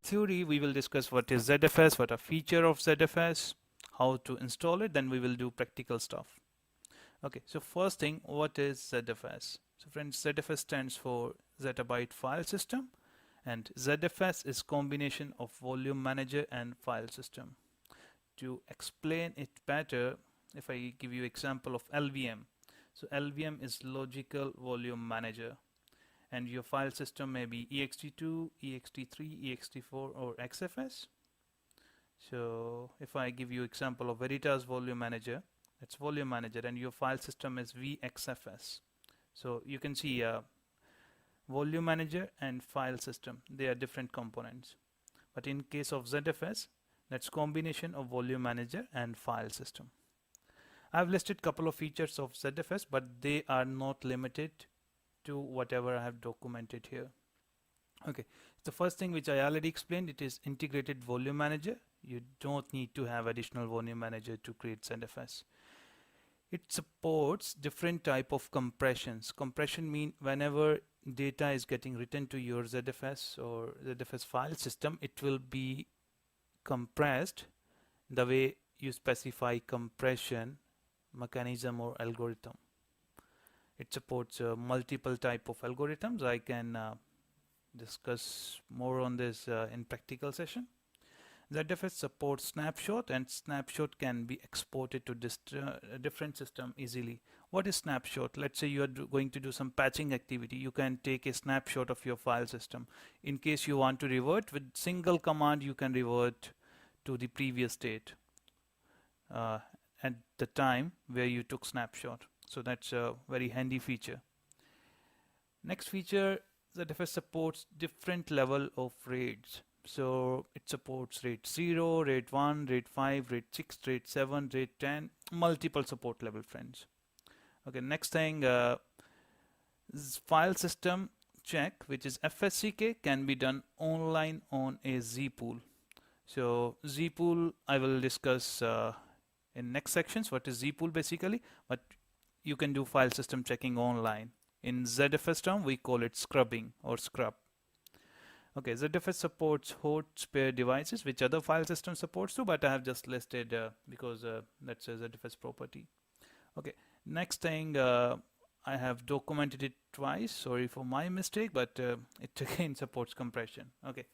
theory, we will discuss what is ZFS, what are feature of ZFS, how to install it, then we will do practical stuff. Okay, so first thing, what is ZFS? So friends, ZFS stands for Zettabyte File System, and ZFS is combination of volume manager and file system. To explain it better, if I give you example of LVM, so LVM is logical volume manager, and your file system may be ext2, ext3, ext4 or XFS. So if I give you example of Veritas volume manager, it's volume manager, and your file system is VXFS. So you can see volume manager and file system, they are different components. But in case of ZFS, that's combination of volume manager and file system. I've listed couple of features of ZFS, but they are not limited to whatever I have documented here. Okay, the first thing which I already explained, it is integrated volume manager. You don't need to have additional volume manager to create ZFS. It supports different type of compressions. Compression mean whenever data is getting written to your ZFS or ZFS file system, it will be compressed the way you specify compression mechanism or algorithm. It supports multiple type of algorithms. I can discuss more on this in practical session. ZFS supports snapshot, and snapshot can be exported to different system easily. What is snapshot? Let's say you are going to do some patching activity. You can take a snapshot of your file system. In case you want to revert, with single command you can revert to the previous state at the time where you took snapshot. So that's a very handy feature. Next feature, ZFS supports different level of RAIDs. So it supports RAID 0, RAID 1, RAID 5, RAID 6, RAID 7, RAID 10, multiple support level, friends. Okay, next thing, file system check, which is FSCK, can be done online on a Z pool. So Z pool I will discuss in next sections what is Z pool basically, but you can do file system checking online. In ZFS term we call it scrubbing or scrub. Okay, ZFS supports hot spare devices, which other file system supports too, but I have just listed because that's a ZFS property. Okay, next thing, I have documented it twice, sorry for my mistake, but it again supports compression. Okay,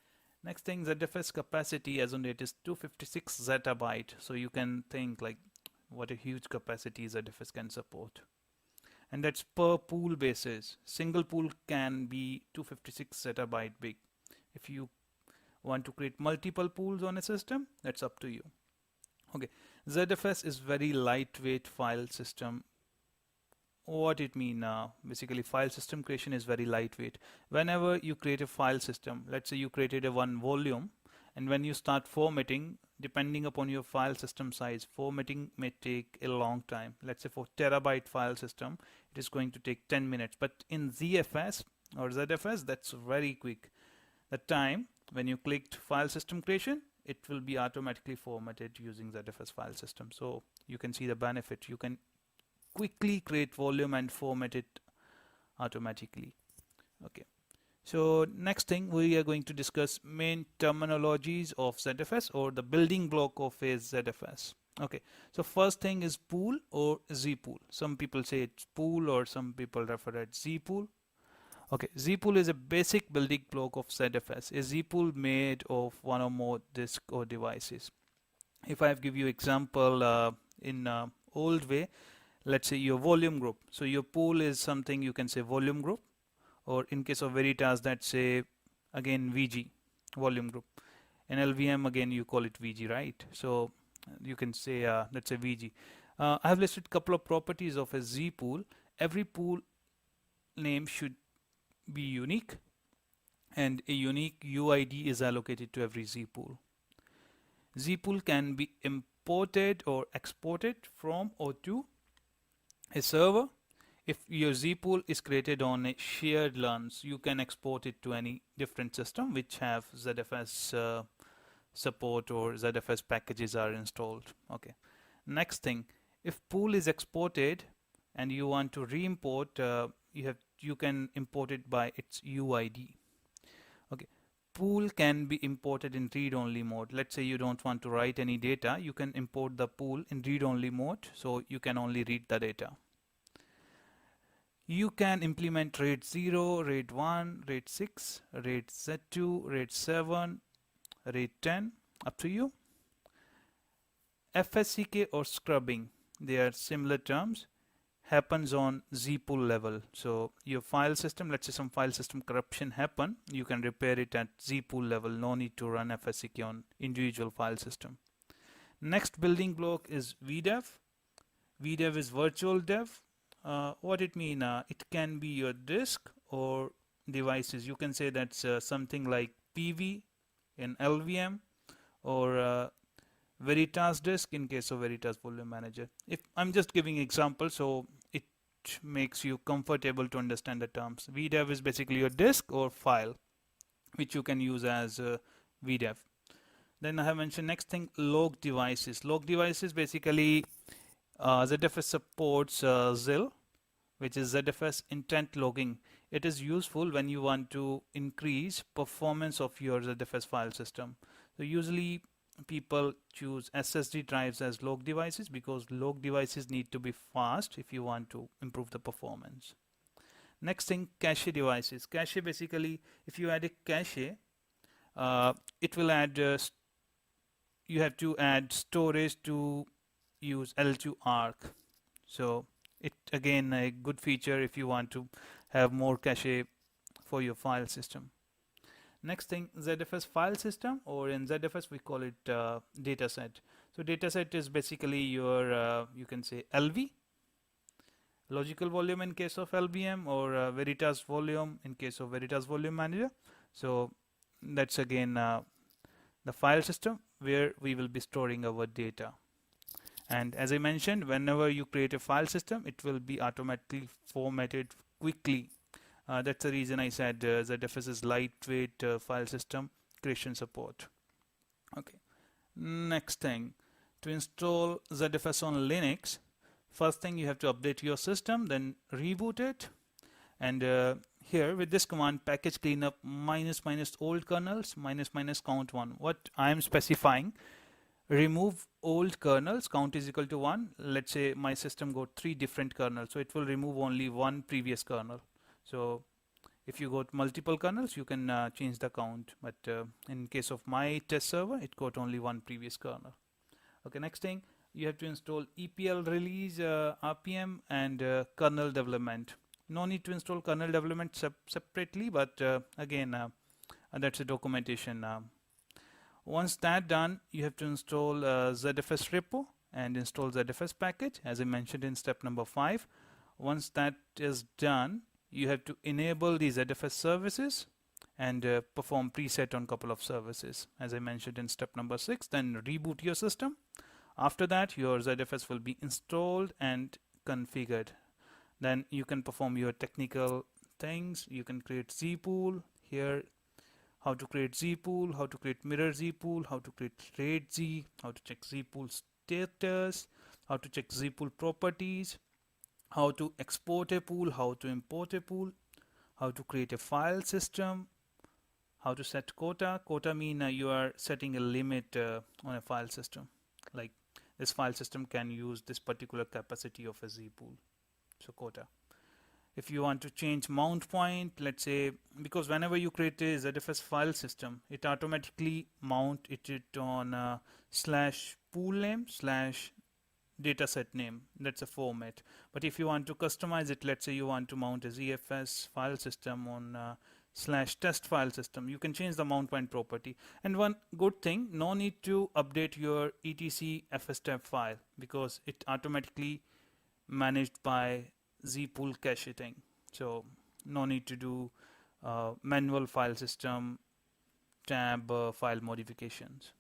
next thing, ZFS capacity as on date is 256 zettabyte, so you can think like what a huge capacity ZFS can support. And that's per pool basis. Single pool can be 256 zettabyte big. If you want to create multiple pools on a system, that's up to you. Okay, ZFS is very lightweight file system. What it mean? Basically, file system creation is very lightweight. Whenever you create a file system, let's say you created a one volume, and when you start formatting, depending upon your file system size, formatting may take a long time. Let's say for terabyte file system, it is going to take 10 minutes. But in ZFS or ZFS, that's very quick. The time when you clicked file system creation, it will be automatically formatted using ZFS file system. So you can see the benefit. You can quickly create volume and format it automatically. Okay. So next thing, we are going to discuss main terminologies of ZFS or the building block of a ZFS. Okay. So first thing is pool or Z pool. Some people say it's pool, or some people refer it Z pool. Okay, Z pool is a basic building block of ZFS. A Z pool made of one or more disk or devices. If I give you example in old way, let's say your volume group. So your pool is something you can say volume group, or in case of Veritas, that's say again VG, volume group. In LVM again you call it VG, right? So you can say let's say VG. I have listed couple of properties of a Z pool. Every pool name should be unique, and a unique UID is allocated to every Z pool. Z pool can be imported or exported from or to a server. If your Z pool is created on a shared LANs, you can export it to any different system which have ZFS support or ZFS packages are installed. Okay. Next thing, if pool is exported and you want to re-import, you can import it by its UID. Okay. pool can be imported in read-only mode. Let's say you don't want to write any data, you can import the pool in read-only mode, so you can only read the data. You can implement RAID 0, RAID 1, RAID 6, RAID Z2, RAID 7, RAID 10, up to you. FSCK or scrubbing, they are similar terms, happens on Z-pool level. So your file system, let's say some file system corruption happen, you can repair it at Z-pool level, no need to run FSCK on individual file system. Next building block is VDEV. VDEV is virtual dev. What it mean? It can be your disk or devices. You can say that's something like PV in LVM or Veritas disk in case of Veritas Volume Manager. If I'm just giving example, so it makes you comfortable to understand the terms. VDEV is basically your disk or file, which you can use as VDEV. Then I have mentioned next thing, log devices. Log devices basically ZFS supports ZIL, which is ZFS intent logging. It is useful when you want to increase performance of your ZFS file system. So usually people choose SSD drives as log devices because log devices need to be fast if you want to improve the performance. Next thing, cache devices. Cache basically, if you add a cache, it will add, you have to add storage to use L2 arc. So it again a good feature if you want to have more cache for your file system. Next thing, ZFS file system, or in ZFS we call it dataset. So dataset is basically your you can say LV, logical volume in case of LVM, or Veritas volume in case of Veritas Volume Manager. So that's again the file system where we will be storing our data. And as I mentioned, whenever you create a file system, it will be automatically formatted quickly. That's the reason I said ZFS is lightweight file system creation support. Okay. Next thing, to install ZFS on Linux, first thing you have to update your system, then reboot it. And here with this command, package cleanup -- old kernels -- count 1. What I am specifying, remove old kernels, count is equal to 1. Let's say my system got 3 different kernels, so it will remove only 1 previous kernel. So if you got multiple kernels, you can change the count, but in case of my test server, it got only 1 previous kernel. Okay, next thing, you have to install EPL release, RPM, and kernel development. No need to install kernel development separately, but again, that's a documentation. Once that done, you have to install ZFS repo and install ZFS package, as I mentioned in step number 5. Once that is done, you have to enable the ZFS services and perform preset on couple of services, as I mentioned in step number 6. Then reboot your system. After that, your ZFS will be installed and configured. Then you can perform your technical things. You can create Z-pool here. How to create Z-pool, how to create mirror Z-pool, how to create RAID Z, how to check Z-pool status, how to check Z-pool properties, how to export a pool, how to import a pool, how to create a file system, how to set quota. Quota mean you are setting a limit on a file system. Like this file system can use this particular capacity of a Z-pool. So quota. If you want to change mount point, let's say, because whenever you create a ZFS file system, it automatically mount it on /pool name /dataset name. That's a format. But if you want to customize it, let's say you want to mount a ZFS file system on /test file system, you can change the mount point property. And one good thing, no need to update your etc fstab file because it automatically managed by Z-pool cache thing. So no need to do manual file system tab file modifications.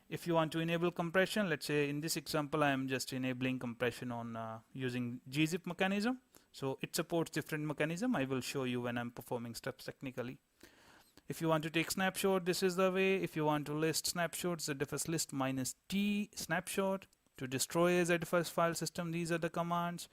If you want to enable compression, let's say in this example I am just enabling compression on using gzip mechanism. So it supports different mechanism. I will show you when I'm performing steps technically. If you want to take snapshot, this is the way. If you want to list snapshots, ZFS list -t snapshot. To destroy a ZFS file system, these are the commands.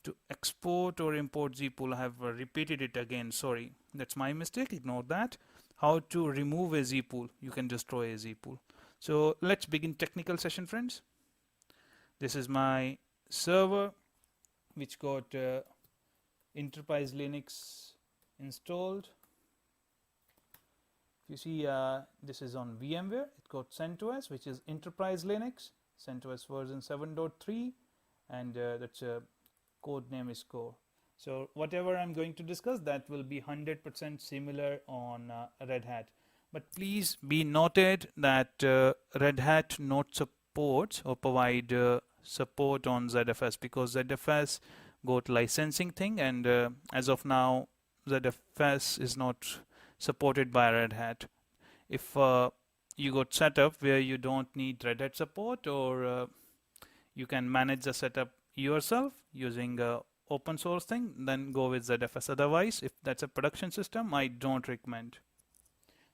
To export or import Z-pool, I have repeated it again, sorry, that's my mistake, ignore that. how to remove a Z pool. You can destroy a Z pool. So let's begin technical session, friends. This is my server which got Enterprise Linux installed. You see, this is on VMware. It got CentOS, which is Enterprise Linux, CentOS version 7.3, and that's code name is core. So whatever I'm going to discuss, that will be 100% similar on Red Hat. But please be noted that Red Hat not supports or provide support on ZFS, because ZFS got licensing thing, and as of now ZFS is not supported by Red Hat. If you got setup where you don't need Red Hat support, or you can manage the setup yourself using open source thing, then go with ZFS. Otherwise, if that's a production system, I don't recommend.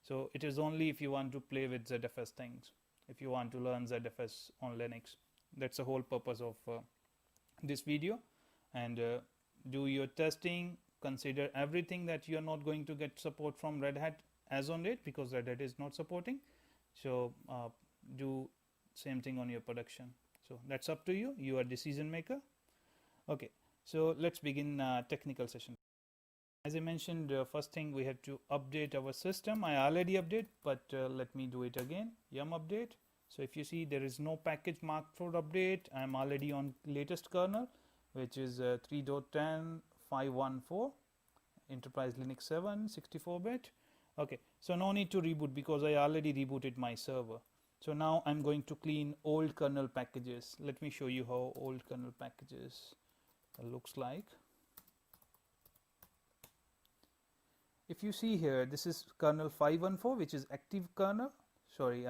So it is only if you want to play with ZFS things, if you want to learn ZFS on Linux. That's the whole purpose of this video. And do your testing, consider everything that you are not going to get support from Red Hat as on date, because Red Hat is not supporting. So do same thing on your production. So that's up to you. You are decision maker. Okay, so let's begin technical session. As I mentioned, first thing, we have to update our system. I already update, but let me do it again. Yum update. So if you see, there is no package marked for update. I'm already on latest kernel, which is 3.10.514, Enterprise Linux 7, 64-bit. Okay, so no need to reboot because I already rebooted my server. So now I'm going to clean old kernel packages. Let me show you how old kernel packages looks like. If you see here, this is kernel 514, which is active kernel. Sorry,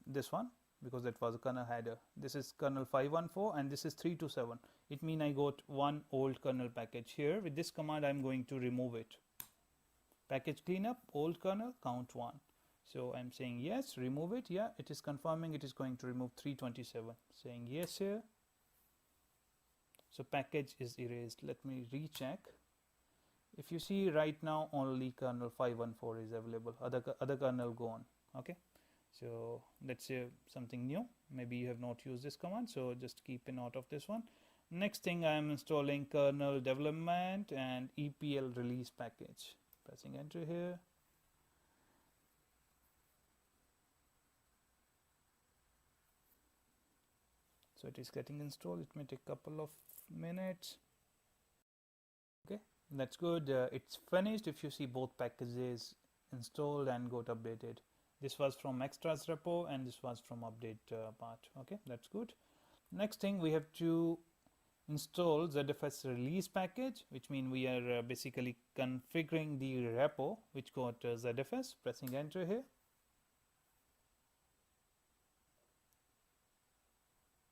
this one, because that was a kernel header. This is kernel 514 and this is 327. It means I got one old kernel package here. With this command, I'm going to remove it. Package cleanup, old kernel, count 1. So I'm saying yes, remove it. Yeah, it is confirming it is going to remove 327. Saying yes here. So package is erased. Let me recheck. If you see right now, only kernel 514 is available. Other kernel gone. Okay. So that's something new. Maybe you have not used this command, so just keep a note of this one. Next thing, I am installing kernel development and EPL release package. Pressing enter here. So it is getting installed. It may take a couple of minutes. Okay, that's good. It's finished. If you see, both packages installed and got updated. This was from extras repo and this was from update part. Okay, that's good. Next thing, we have to install ZFS release package, which means we are basically configuring the repo which got ZFS. Pressing enter here.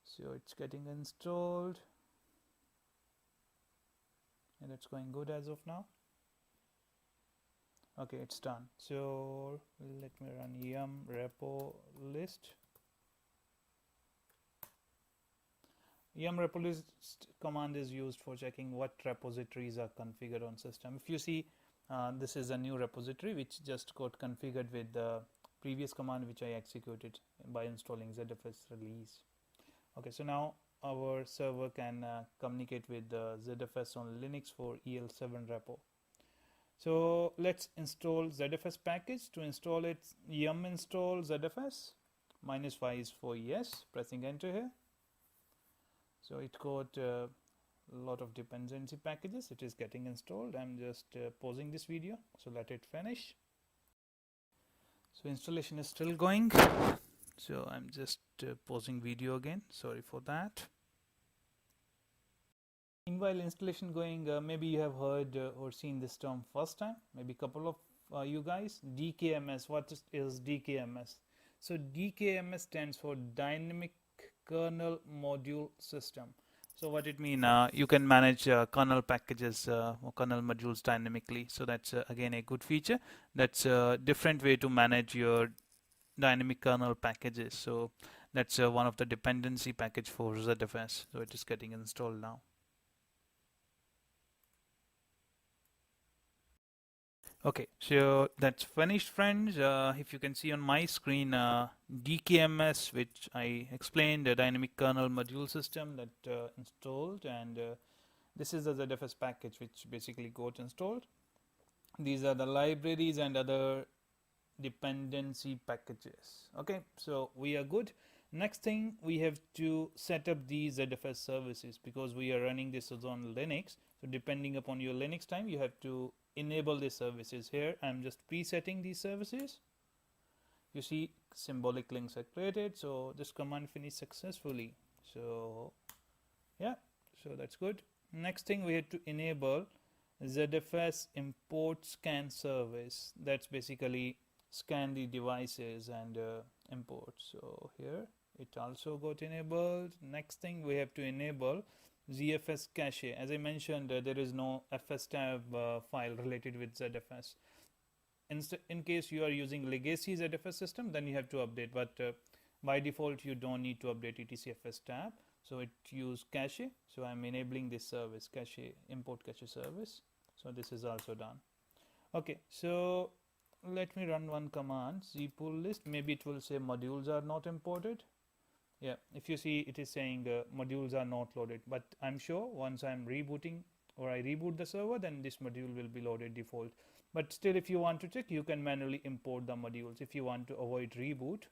So it's getting installed and it's going good as of now. Okay, it's done. So let me run yum repo list. Yum repo list command is used for checking what repositories are configured on system. If you see, this is a new repository which just got configured with the previous command which I executed by installing ZFS release. Okay, so now our server can communicate with ZFS on Linux for EL7 repo. So let's install ZFS package. To install it, yum install ZFS. -y is for yes. Pressing enter here. So it got a lot of dependency packages. It is getting installed. I'm just pausing this video. So let it finish. So installation is still going. So I'm just pausing video again. Sorry for that. Meanwhile, installation going, maybe you have heard or seen this term first time, maybe a couple of you guys. DKMS, what is DKMS? So DKMS stands for Dynamic Kernel Module System. So what it means, you can manage kernel packages or kernel modules dynamically. So that's again a good feature. That's a different way to manage your dynamic kernel packages. So that's one of the dependency package for ZFS. So it is getting installed now. Okay, so that's finished, friends. If you can see on my screen, DKMS, which I explained, the dynamic kernel module system that installed, and this is the ZFS package which basically got installed. These are the libraries and other dependency packages. Okay, so we are good. Next thing, we have to set up these ZFS services because we are running this on Linux. So depending upon your Linux time, you have to enable these services. Here I'm just presetting these services. You see symbolic links are created, so this command finished successfully. So yeah, so that's good. Next thing, we have to enable ZFS import scan service. That's basically scan the devices and import. So here it also got enabled. Next thing, we have to enable ZFS cache. As I mentioned, there is no fs tab file related with ZFS. In case you are using legacy ZFS system, then you have to update, but by default you don't need to update etcfs tab. So it use cache. So I'm enabling this service, cache, import cache service. So this is also done. Okay, so let me run one command, zpool list. Maybe it will say modules are not imported. Yeah, if you see, it is saying modules are not loaded, but I'm sure once I'm rebooting or I reboot the server, then this module will be loaded default. But still, if you want to check, you can manually import the modules if you want to avoid reboot.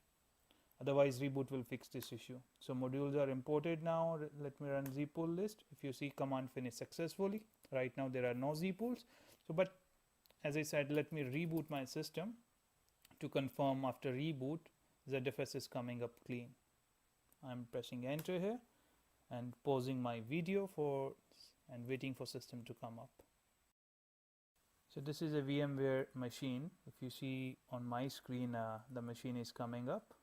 Otherwise, reboot will fix this issue. So modules are imported now. Let me run zpool list. If you see, command finished successfully. Right now there are no zpools. So, but as I said, let me reboot my system to confirm after reboot ZFS is coming up clean. I'm pressing enter here and pausing my video for and waiting for system to come up. So this is a VMware machine. If you see on my screen, the machine is coming up.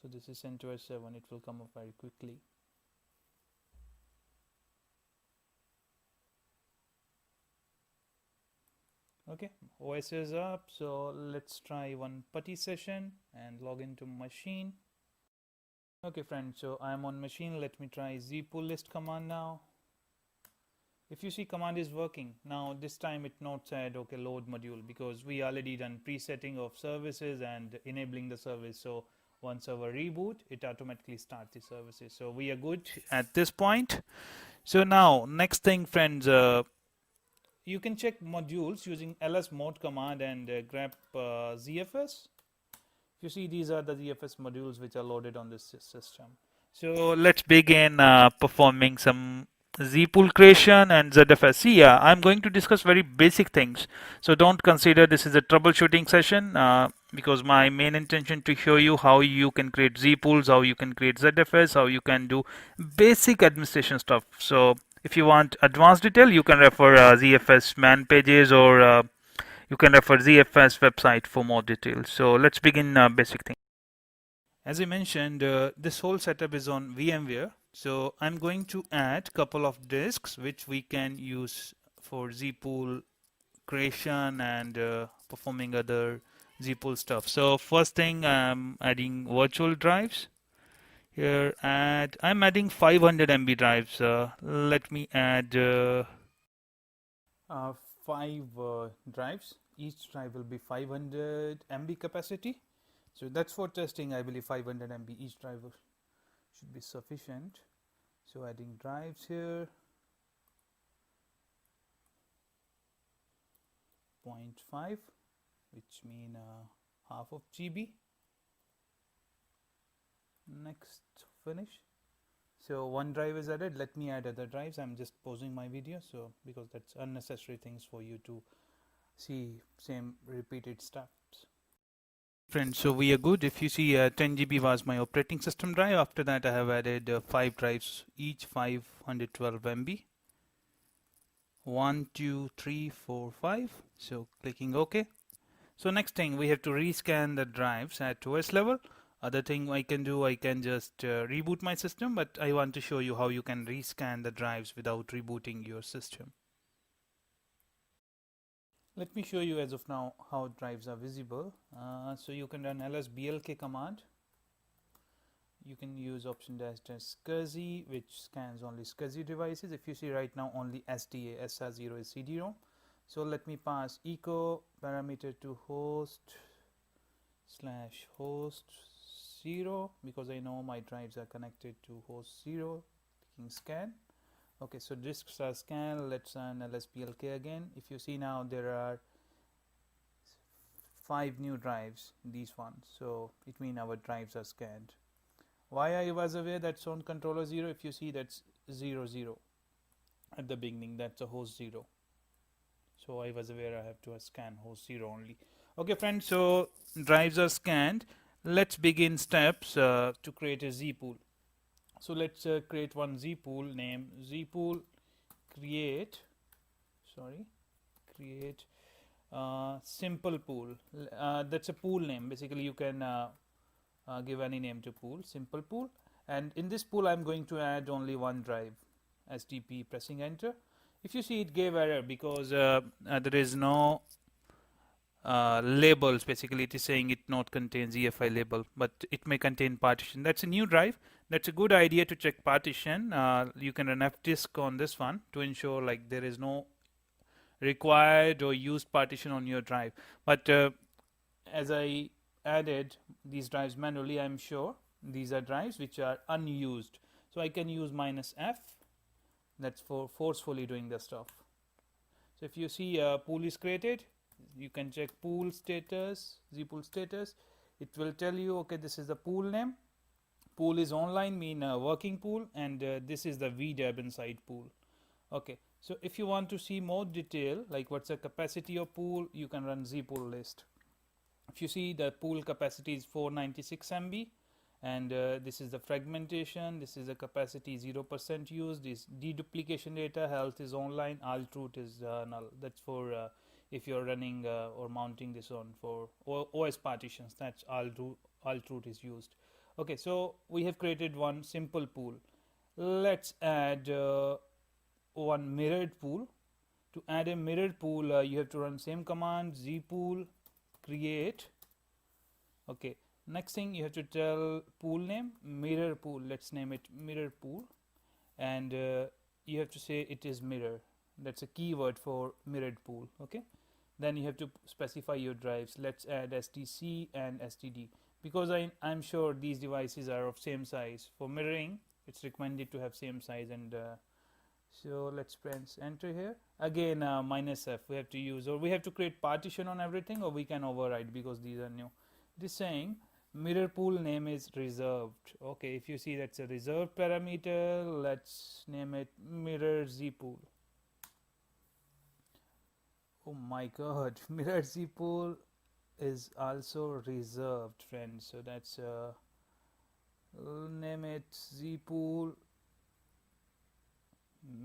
So this is CentOS 7. It will come up very quickly. Okay, OS is up. So let's try one putty session and log into machine. Okay, friends, so I'm on machine. Let me try zpool list command now. If you see, command is working. Now this time it not said okay load module, because we already done presetting of services and enabling the service. So once our reboot, it automatically starts the services. So we are good at this point. So now next thing, friends, you can check modules using ls mod command and grep ZFS. You see, these are the ZFS modules which are loaded on this system. So let's begin performing some zpool creation and ZFS. See, yeah, I'm going to discuss very basic things. So don't consider this is a troubleshooting session because my main intention to show you how you can create zpools, how you can create ZFS, how you can do basic administration stuff. So if you want advanced detail, you can refer ZFS man pages or you can refer ZFS website for more details. So let's begin basic thing. As I mentioned, this whole setup is on VMware. So I'm going to add couple of disks which we can use for zpool creation and performing other zpool stuff. So first thing, I'm adding virtual drives. Here I'm adding 500 MB drives. Let me add uh, 5 drives. Each drive will be 500 MB capacity. So that's for testing. I believe 500 MB each drive should be sufficient. So adding drives here, 0.5, which mean half of GB. Next, finish. So one drive is added. Let me add other drives. I'm just pausing my video, so because that's unnecessary things for you to see same repeated steps. Friends, so we are good. If you see, 10 GB was my operating system drive. After that, I have added 5 drives, each 512 MB. 1, 2, 3, 4, 5. So clicking OK. So next thing, we have to rescan the drives at OS level. Other thing I can do, I can just reboot my system, but I want to show you how you can rescan the drives without rebooting your system. Let me show you as of now how drives are visible. So you can run ls-blk command. You can use option -SCSI, which scans only SCSI devices. If you see right now, only SDA SR0 is CD-ROM. So let me pass echo parameter to host/host 0, because I know my drives are connected to host 0. Clicking scan. Okay, so disks are scanned. Let's run ls-blk again. If you see now, there are 5 new drives, these ones. So it means our drives are scanned. Why I was aware that's on controller 0? If you see, that's 00 at the beginning, that's a host 0. So I was aware I have to scan host 0 only. Okay friends, so drives are scanned. Let's begin steps to create a Z pool. So let's create one Z pool, name Z pool create simple pool. That's a pool name. Basically you can give any name to pool, simple pool. And in this pool I'm going to add only one drive, SDP, pressing enter. If you see, it gave error because there is no labels. Basically it is saying it not contains EFI label, but it may contain partition. That's a new drive. That's a good idea to check partition. You can run fdisk on this one to ensure like there is no required or used partition on your drive. But as I added these drives manually, I'm sure these are drives which are unused. So I can use -F. That's for forcefully doing the stuff. So if you see a pool is created, you can check pool status, zpool status. It will tell you, okay, this is the pool name. Pool is online, mean working pool, and this is the VDAB inside pool. Okay, so if you want to see more detail, like what's the capacity of pool, you can run zpool list. If you see, the pool capacity is 496 MB, and this is the fragmentation, this is the capacity 0% used, this deduplication data, health is online, alt root is null. That's for if you're running or mounting this on for OS partitions, that's alt root is used. Okay, so we have created one simple pool. Let's add one mirrored pool. To add a mirrored pool, you have to run same command, zpool create. Okay, next thing you have to tell pool name, mirror pool. Let's name it mirror pool, and you have to say it is mirror. That's a keyword for mirrored pool. Okay, then you have to specify your drives. Let's add STC and STD, because I'm sure these devices are of same size. For mirroring, it's recommended to have same size, and so let's press enter here. Again, -F we have to use, or we have to create partition on everything, or we can override because these are new. It is saying mirror pool name is reserved. Okay, if you see, that's a reserved parameter. Let's name it mirror Z pool. Oh my god, mirror Z pool is also reserved, friends. So that's name it Z pool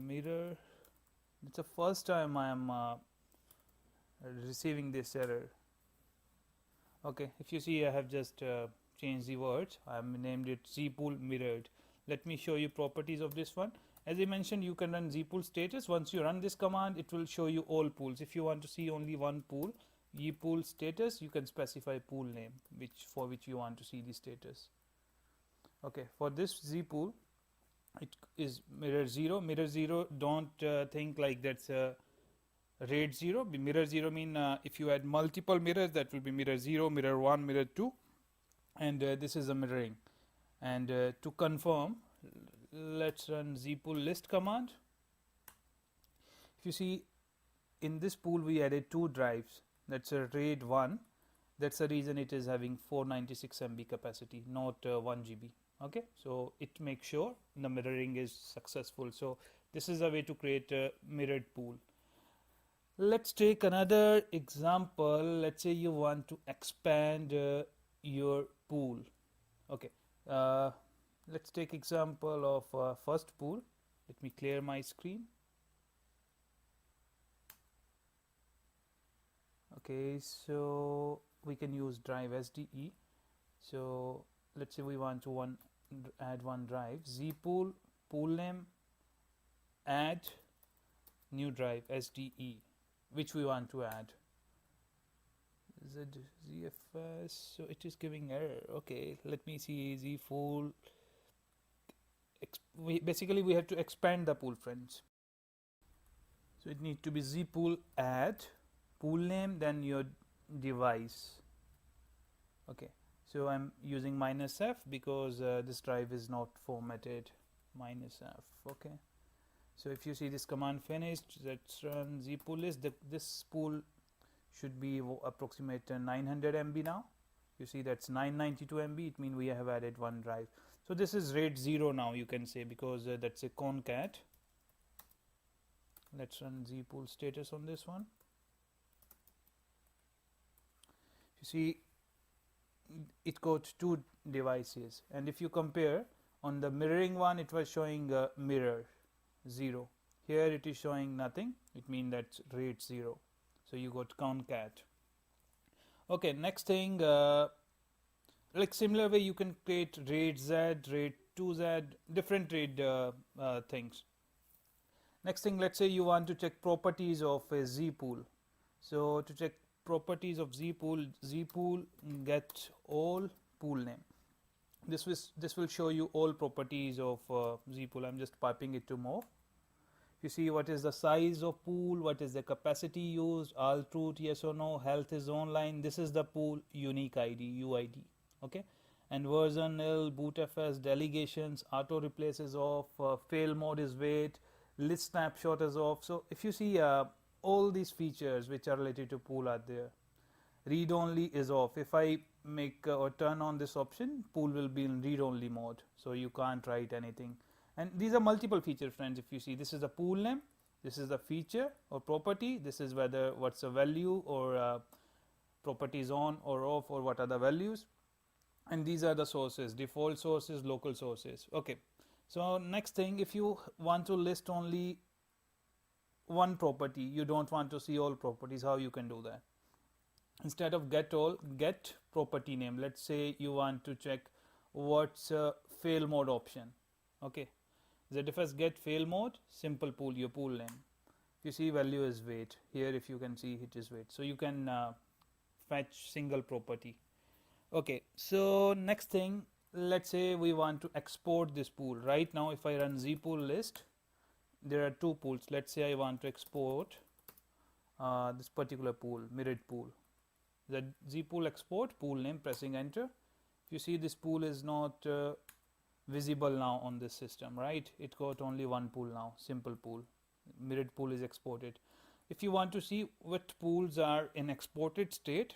mirror. It's the first time I am receiving this error. Okay, if you see, I have just changed the words. I have named it zpool mirrored. Let me show you properties of this one. As I mentioned, you can run zpool status. Once you run this command, it will show you all pools. If you want to see only one pool, zpool status, you can specify pool name for which you want to see the status. Okay, for this zpool, it is mirror 0. Mirror 0, don't think like that's a RAID 0. Mirror 0 mean if you add multiple mirrors, that will be mirror 0, mirror 1, mirror 2, and this is a mirroring. And to confirm, let's run zpool list command. If you see, in this pool we added 2 drives. That's a RAID 1. That's the reason it is having 496 MB capacity, not 1 GB. Okay, so it makes sure the mirroring is successful. So this is a way to create a mirrored pool. Let's take another example. Let's say you want to expand your pool. Okay, let's take example of first pool. Let me clear my screen. Okay, so we can use drive SDE. So let's say we want to add one drive, zpool pool name, add new drive SDE, which we want to add. ZFS, so it is giving error. Okay, let me see. Z pool. Basically we have to expand the pool, friends. So it needs to be Z pool add pool name, then your device. Okay, so I'm using -f because this drive is not formatted. -f. Okay, so if you see this command finished, let's run Z pool list. This pool should be approximate 900 MB now. You see that's 992 MB. It means we have added one drive. So this is RAID 0 now, you can say, because that's a concat. Let's run Z pool status on this one. You see it got two devices, and if you compare on the mirroring one, it was showing mirror 0. Here it is showing nothing. It means that's RAID 0. So you got concat. Okay, next thing, like similar way you can create RAID Z, RAID 2Z, different RAID things. Next thing, let's say you want to check properties of a Z pool. So to check properties of Z pool get all pool name. This will show you all properties of Z pool. I'm just piping it to more. You see what is the size of pool, what is the capacity used, all truth, yes or no, health is online. This is the pool unique ID, UID. Okay, and version nil, bootfs, delegations, auto replace is off, fail mode is wait, list snapshot is off. So if you see all these features which are related to pool are there. Read only is off. If I make or turn on this option, pool will be in read only mode, so you can't write anything. And these are multiple feature, friends. If you see, this is the pool name, this is the feature or property, this is whether what's the value or properties on or off or what are the values, and these are the sources, default sources, local sources. Okay, so next thing, if you want to list only one property, you don't want to see all properties, how you can do that? Instead of get all, get property name. Let's say you want to check what's fail mode option. Okay, ZFS get fail mode, simple pool, your pool name. You see value is wait. Here if you can see it is wait. So you can fetch single property. Okay, so next thing, let's say we want to export this pool. Right now if I run Z pool list, there are two pools. Let's say I want to export this particular pool, mirrored pool. The Z pool export, pool name, pressing enter. If you see, this pool is not visible now on this system, right? It got only one pool now, simple pool. Mirrored pool is exported. If you want to see what pools are in exported state,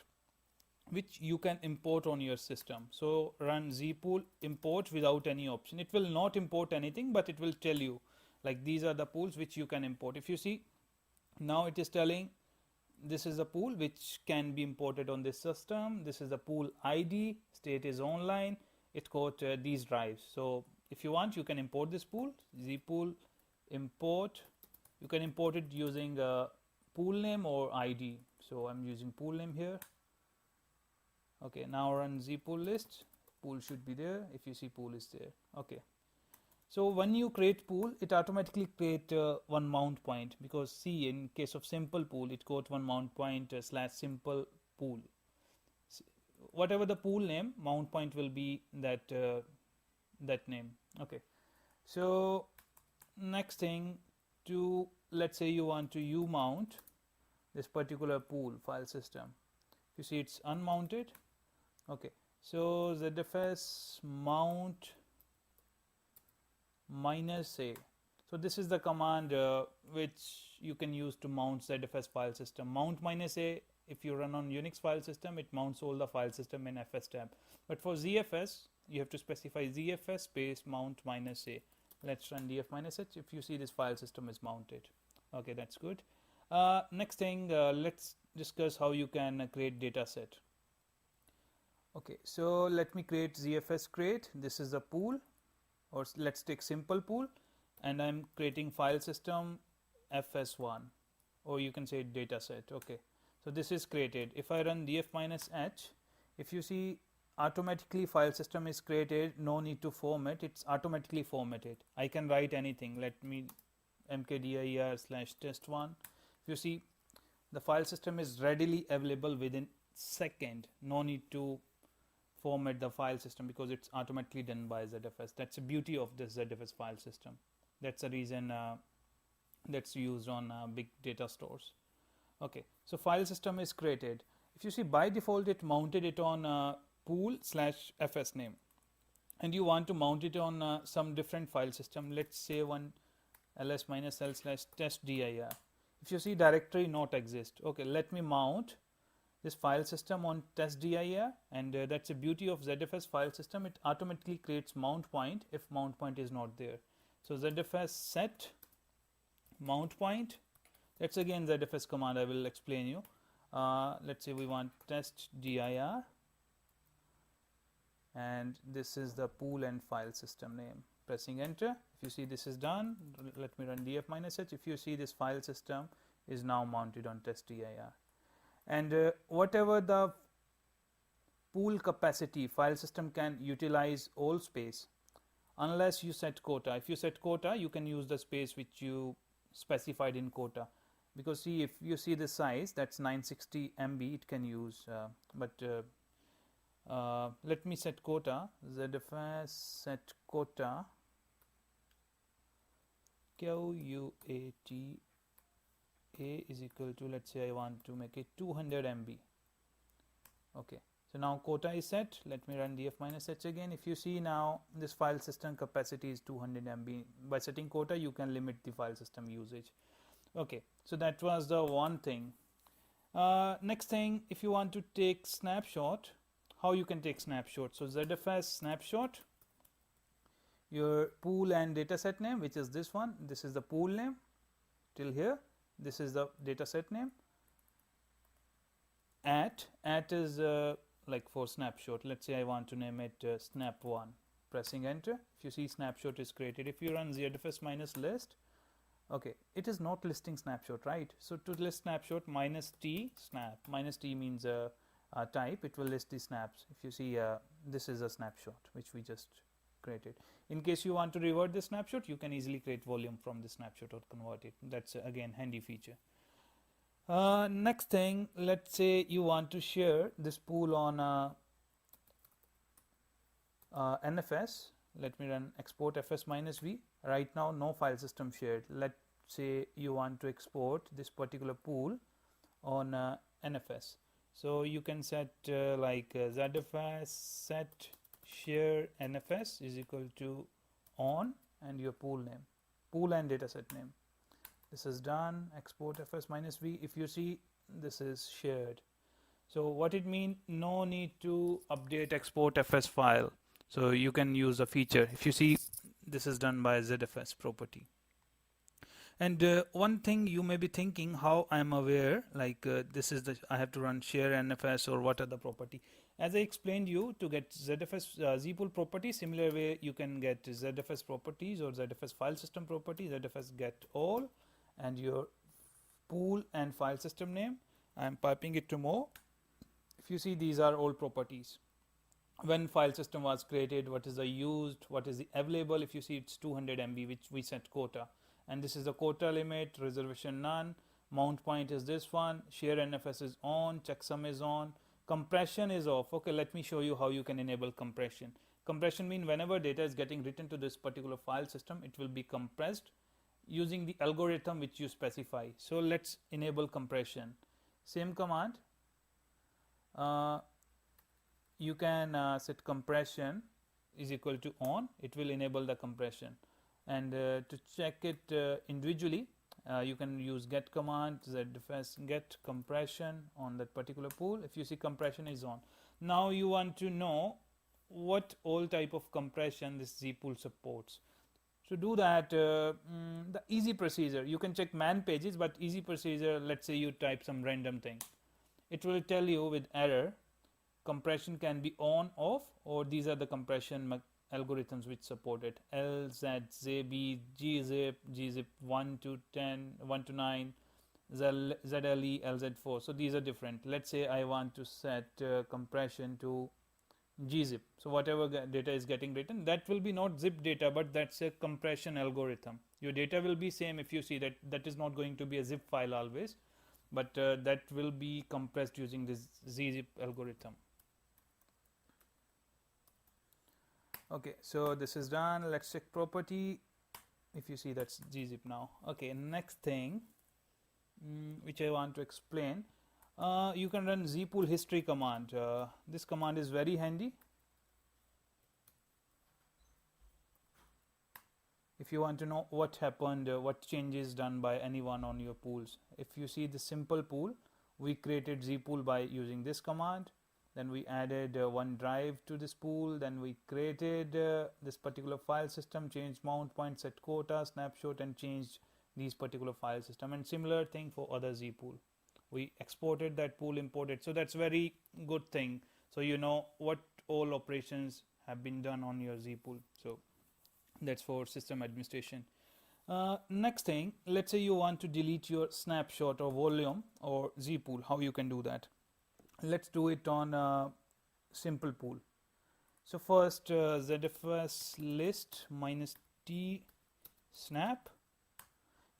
which you can import on your system, so run Z pool import without any option. It will not import anything, but it will tell you like these are the pools which you can import. If you see, now it is telling this is the pool which can be imported on this system. This is the pool ID, state is online, it got these drives. So if you want, you can import this pool, Z pool import. You can import it using pool name or ID. So I'm using pool name here. Okay, now run Z pool list. Pool should be there. If you see, pool is there. Okay. So when you create pool, it automatically create one mount point, because see, in case of simple pool, it got one mount point / simple pool. Whatever the pool name, mount point will be that that name. Okay. So next thing, to let's say you want to mount this particular pool file system. You see it's unmounted. Okay. So ZFS mount -a. So this is the command which you can use to mount ZFS file system. Mount -a, if you run on Unix file system, it mounts all the file system in FS tab. But for ZFS, you have to specify ZFS space mount -a. Let's run df -h. If you see, this file system is mounted. Okay, that's good. Next thing, let's discuss how you can create data set. Okay, so let me create ZFS create. This is the pool, or let's take simple pool, and I'm creating file system fs1, or you can say data set. Okay, so this is created. If I run df -h, if you see, automatically file system is created, no need to format, it's automatically formatted. I can write anything. Let me mkdir /test1. If you see, the file system is readily available within second. No need to format the file system because it's automatically done by ZFS. That's the beauty of this ZFS file system. That's the reason that's used on big data stores. Okay, so file system is created. If you see, by default it mounted it on pool/fs name, and you want to mount it on some different file system. Let's say one ls-l/testdir. If you see, directory not exist. Okay, let me mount this file system on testdir, and that's the beauty of ZFS file system. It automatically creates mount point if mount point is not there. So ZFS set mount point. That's again ZFS command. I will explain you. Let's say we want testdir, and this is the pool and file system name. Pressing enter. If you see, this is done. Let me run df-h. If you see, this file system is now mounted on testdir, and whatever the pool capacity, file system can utilize all space unless you set quota. If you set quota, you can use the space which you specified in quota, because see, if you see the size, that's 960 MB it can use, let me set quota. ZFS set quota, QUATA is equal to, let's say I want to make it 200 MB. Okay, so now quota is set. Let me run df-h again. If you see, now this file system capacity is 200 MB. By setting quota, you can limit the file system usage. Okay, so that was the one thing. Next thing, if you want to take snapshot, how you can take snapshot? So ZFS snapshot, your pool and dataset name, which is this one. This is the pool name till here. This is the dataset name. At is like for snapshot. Let's say I want to name it snap1. Pressing enter. If you see, snapshot is created. If you run ZFS -list, okay, it is not listing snapshot, right? So to list snapshot, -t snap. -t means type. It will list the snaps. If you see, this is a snapshot which we just created. In case you want to revert the snapshot, you can easily create volume from the snapshot or convert it. That's again handy feature. Next thing, let's say you want to share this pool on NFS. Let me run export fs -v. Right now, no file system shared. Let's say you want to export this particular pool on NFS. So you can set ZFS set share NFS is equal to on and your pool name, pool and dataset name. This is done. Export fs -v. If you see, this is shared. So what it means, no need to update export fs file. So you can use a feature. If you see, this is done by ZFS property. And one thing you may be thinking, how I am aware, this is the, I have to run share NFS or what are the property. As I explained you, to get ZFS zpool property, similar way you can get ZFS properties or ZFS file system property, ZFS get all, and your pool and file system name. I am piping it to more. If you see, these are all properties. When file system was created, what is the used, what is the available. If you see, it's 200 MB which we set quota, and this is the quota limit, reservation none, mount point is this one, share NFS is on, checksum is on, compression is off. Okay, let me show you how you can enable compression. Compression means whenever data is getting written to this particular file system, it will be compressed using the algorithm which you specify. So let's enable compression. Same command. You can set compression is equal to on. It will enable the compression. And to check it individually, you can use get command, ZFS get compression on that particular pool. If you see, compression is on. Now you want to know what all type of compression this zpool supports. To do that, the easy procedure, you can check man pages, but easy procedure, let's say you type some random thing. It will tell you with error, compression can be on, off, or these are the compression algorithms which support it. LZ, ZB, GZIP, GZIP 1 to 10, 1 to 9, ZLE, LZ4. So these are different. Let's say I want to set compression to gzip. So whatever data is getting written, that will be not zip data, but that's a compression algorithm. Your data will be same. If you see that, that is not going to be a zip file always. but that will be compressed using this zzip algorithm. Okay, so this is done. Let's check property. If you see, that's gzip now. Okay, next thing which I want to explain, you can run zpool history command. This command is very handy if you want to know what happened, what changes done by anyone on your pools. If you see the simple pool, we created zpool by using this command. Then we added one drive to this pool. Then we created this particular file system, changed mount point, set quota, snapshot, and changed these particular file system. And similar thing for other zpool. We exported that pool, imported. So that's very good thing. So you know what all operations have been done on your zpool. So that's for system administration. Next thing, let's say you want to delete your snapshot or volume or zpool. How you can do that? Let's do it on a simple pool. So first ZFS list -t snap.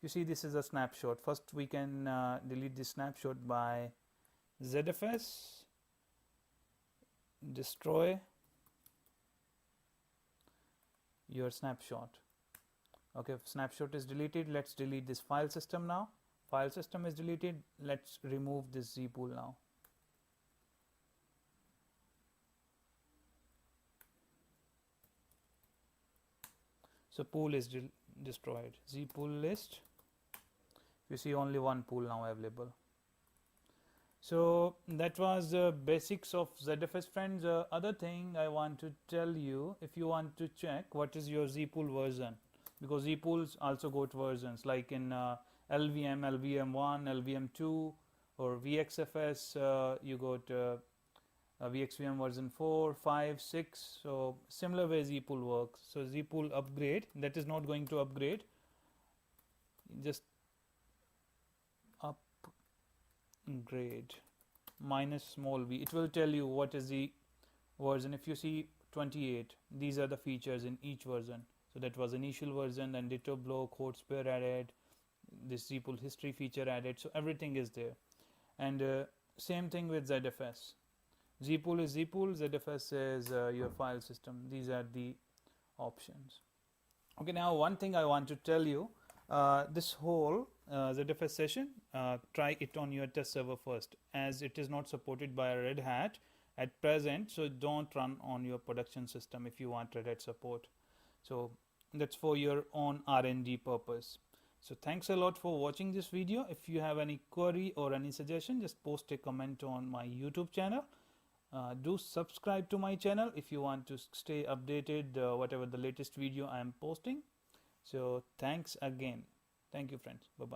You see, this is a snapshot. First we can delete this snapshot by ZFS destroy your snapshot. Okay, if snapshot is deleted, let's delete this file system now. File system is deleted. Let's remove this zpool now. So pool is destroyed. Zpool list. You see only one pool now available. So that was the basics of ZFS, friends. Other thing I want to tell you, if you want to check what is your zpool version, because zpools also got versions like in LVM, LVM1, LVM2 or VXFS, you got VXVM version 4, 5, 6. So similar way zpool works. So zpool upgrade, that is not going to upgrade, just upgrade -v. It will tell you what is the version. If you see 28, these are the features in each version. So that was initial version, then ditto block, hot spare added, this zpool history feature added. So everything is there. And same thing with ZFS. Zpool is zpool, ZFS is your file system. These are the options. Okay, now one thing I want to tell you, this whole ZFS session, try it on your test server first, as it is not supported by Red Hat at present. So don't run on your production system if you want Red Hat support. So that's for your own R&D purpose. So thanks a lot for watching this video. If you have any query or any suggestion, just post a comment on my YouTube channel. Do subscribe to my channel if you want to stay updated whatever the latest video I am posting. So thanks again. Thank you, friends. Bye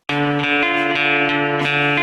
bye.